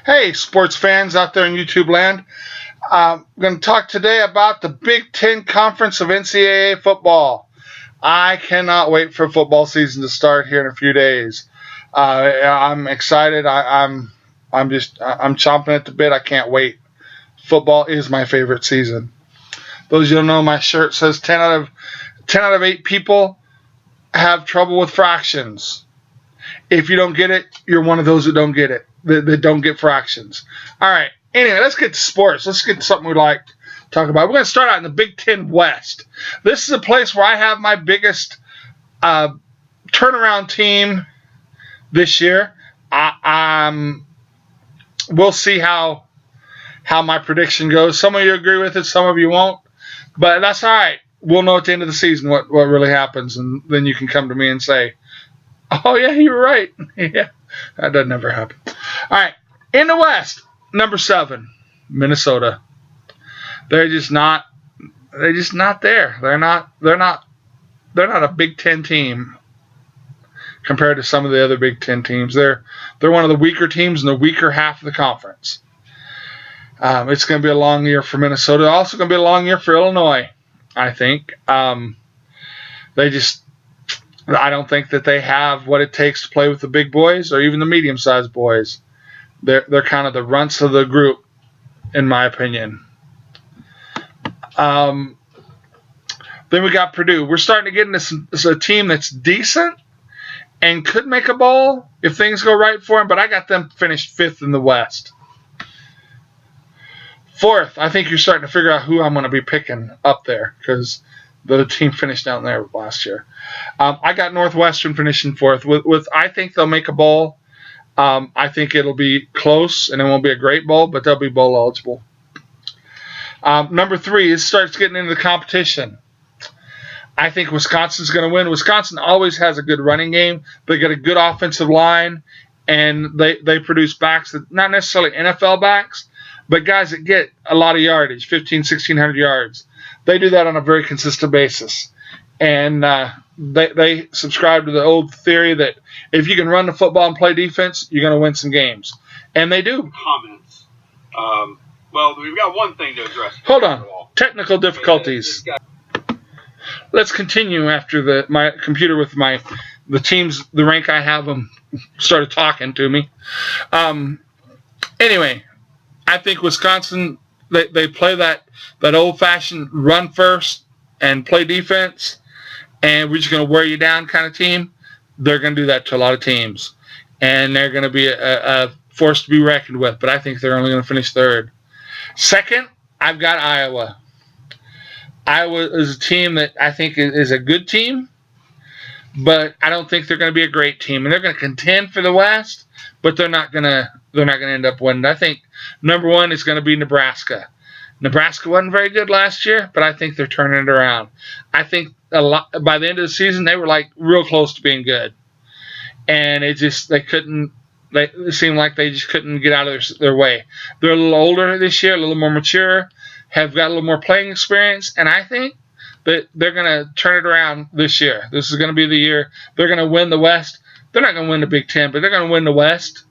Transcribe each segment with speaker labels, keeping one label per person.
Speaker 1: Hey, sports fans out there in YouTube land. I'm going to talk today about the Big Ten Conference of NCAA football. I cannot wait for football season to start here in a few days. I'm excited. I'm chomping at the bit. I can't wait. Football is my favorite season. Those of you who don't know, my shirt says 10 out of 8 people have trouble with fractions. If you don't get it, you're one of those that don't get it. That don't get fractions. All right. Anyway, let's get to sports. Let's get to something we'd like to talk about. We're going to start out in the Big Ten West. This is a place where I have my biggest turnaround team this year. We'll see how my prediction goes. Some of you agree with it, some of you won't. But that's all right. We'll know at the end of the season what really happens, and then you can come to me and say, oh, yeah, you were right. Yeah, that doesn't ever happen. All right, in the West, number 7, Minnesota. They're just not there. They're not a Big Ten team compared to some of the other Big Ten teams. They're one of the weaker teams in the weaker half of the conference. It's going to be a long year for Minnesota. Also going to be a long year for Illinois, I think. I don't think that they have what it takes to play with the big boys or even the medium-sized boys. They're kind of the runts of the group, in my opinion. Then we got Purdue. We're starting to get into a team that's decent and could make a bowl if things go right for them, but I got them finished 5th in the West. 4th, I think you're starting to figure out who I'm going to be picking up there because the team finished down there last year. I got Northwestern finishing 4th. I think they'll make a bowl. I think it'll be close, and it won't be a great bowl, but they'll be bowl eligible. Number 3, it starts getting into the competition. I think Wisconsin's going to win. Wisconsin always has a good running game. They got a good offensive line, and they produce backs that not necessarily NFL backs, but guys that get a lot of yardage, 1,600 yards. They do that on a very consistent basis. And they subscribe to the old theory that if you can run the football and play defense, you're going to win some games. And they do.
Speaker 2: Comments. Well, we've got one thing to address.
Speaker 1: Hold on. Technical difficulties. Let's continue after my computer with the teams, the rank I have them, started talking to me. Anyway, I think Wisconsin, they play that old-fashioned run first and play defense, and we're just going to wear you down kind of team. They're going to do that to a lot of teams, and they're going to be a force to be reckoned with, but I think they're only going to finish 3rd. 2nd, I've got Iowa. Iowa is a team that I think is a good team, but I don't think they're going to be a great team, and they're going to contend for the West, but they're not going to end up winning. I think number 1 is going to be Nebraska. Nebraska wasn't very good last year, but I think they're turning it around. I think by the end of the season they were like real close to being good, and it seemed like they just couldn't get out of their way. They're a little older this year, a little more mature, have got a little more playing experience, and I think that they're going to turn it around this year. This is going to be the year they're going to win the West. They're not going to win the Big Ten, but they're going to win the West,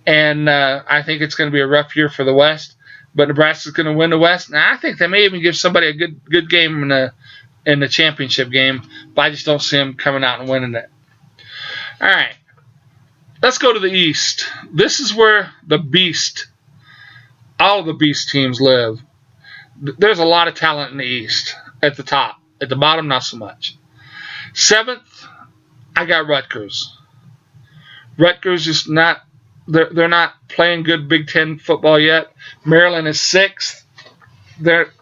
Speaker 1: and I think it's going to be a rough year for the West. But Nebraska's going to win the West, and I think they may even give somebody a good game in the championship game, but I just don't see them coming out and winning it. All right. Let's go to the East. This is where all of the Beast teams live. There's a lot of talent in the East at the top. At the bottom, not so much. 7th, I got Rutgers. Rutgers is not they're not playing good Big Ten football yet. Maryland is 6th.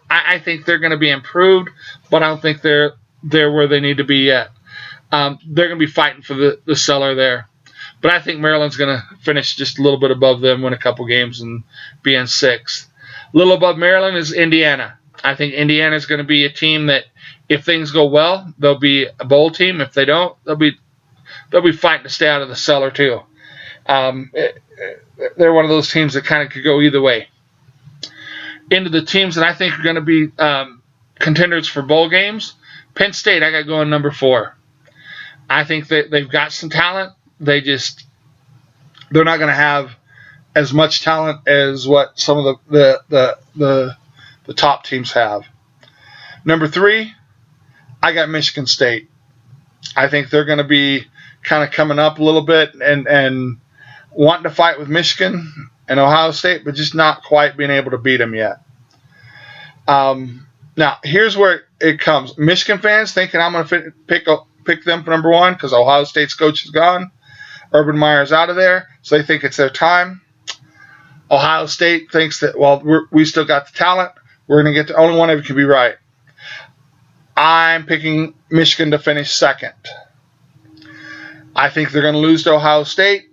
Speaker 1: I think they're going to be improved, but I don't think they're where they need to be yet. They're going to be fighting for the cellar there. But I think Maryland's going to finish just a little bit above them, win a couple games, and be in 6th. A little above Maryland is Indiana. I think Indiana is going to be a team that, if things go well, they'll be a bowl team. If they don't, they'll be fighting to stay out of the cellar too. They're one of those teams that kind of could go either way. Into the teams that I think are going to be contenders for bowl games, Penn State, I got going number 4. I think that they've got some talent. They're not going to have as much talent as what some of the top teams have. Number 3, I got Michigan State. I think they're going to be kind of coming up a little bit and wanting to fight with Michigan and Ohio State, but just not quite being able to beat them yet. Now, here's where it comes. Michigan fans thinking I'm going to pick them for number 1 because Ohio State's coach is gone. Urban Meyer's out of there, so they think it's their time. Ohio State thinks that, well, we still got the talent. We're going to get the only one of you can be right. I'm picking Michigan to finish second. I think they're going to lose to Ohio State,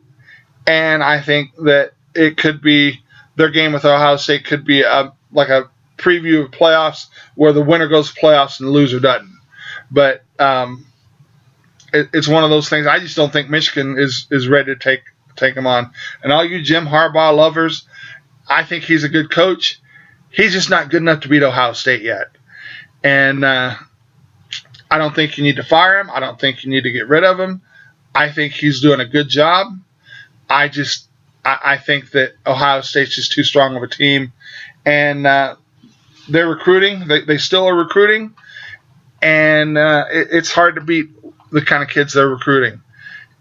Speaker 1: and I think that it could be their game with Ohio State could be like a preview of playoffs where the winner goes to playoffs and the loser doesn't. But it's one of those things. I just don't think Michigan is ready to take them on. And all you Jim Harbaugh lovers, I think he's a good coach. He's just not good enough to beat Ohio State yet. And I don't think you need to fire him. I don't think you need to get rid of him. I think he's doing a good job. I think that Ohio State's just too strong of a team. And they're recruiting. They still are recruiting. And it's hard to beat the kind of kids they're recruiting.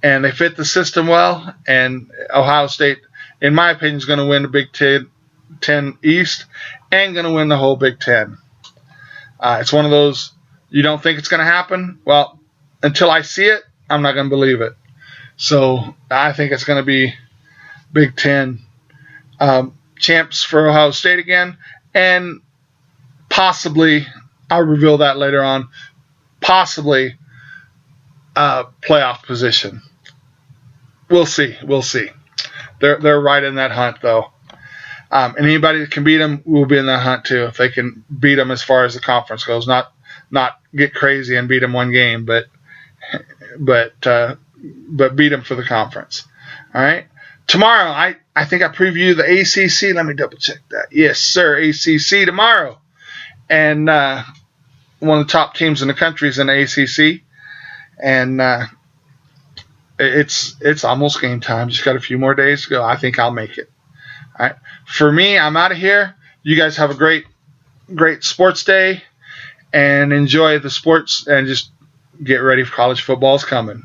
Speaker 1: And they fit the system well. And Ohio State, in my opinion, is going to win the Big Ten East and going to win the whole Big Ten. It's one of those, you don't think it's going to happen? Well, until I see it, I'm not going to believe it. So I think it's going to be Big Ten champs for Ohio State again. And possibly, I'll reveal that later on, possibly playoff position. We'll see. They're right in that hunt, though. And anybody that can beat them will be in that hunt, too, if they can beat them as far as the conference goes. Not get crazy and beat them one game, but beat them for the conference. All right. Tomorrow, I think I preview the ACC. Let me double check that. Yes, sir. ACC tomorrow, and one of the top teams in the country is in the ACC, and it's almost game time. Just got a few more days to go. I think I'll make it. All right. For me, I'm out of here. You guys have a great sports day, and enjoy the sports, and just get ready for college football's coming.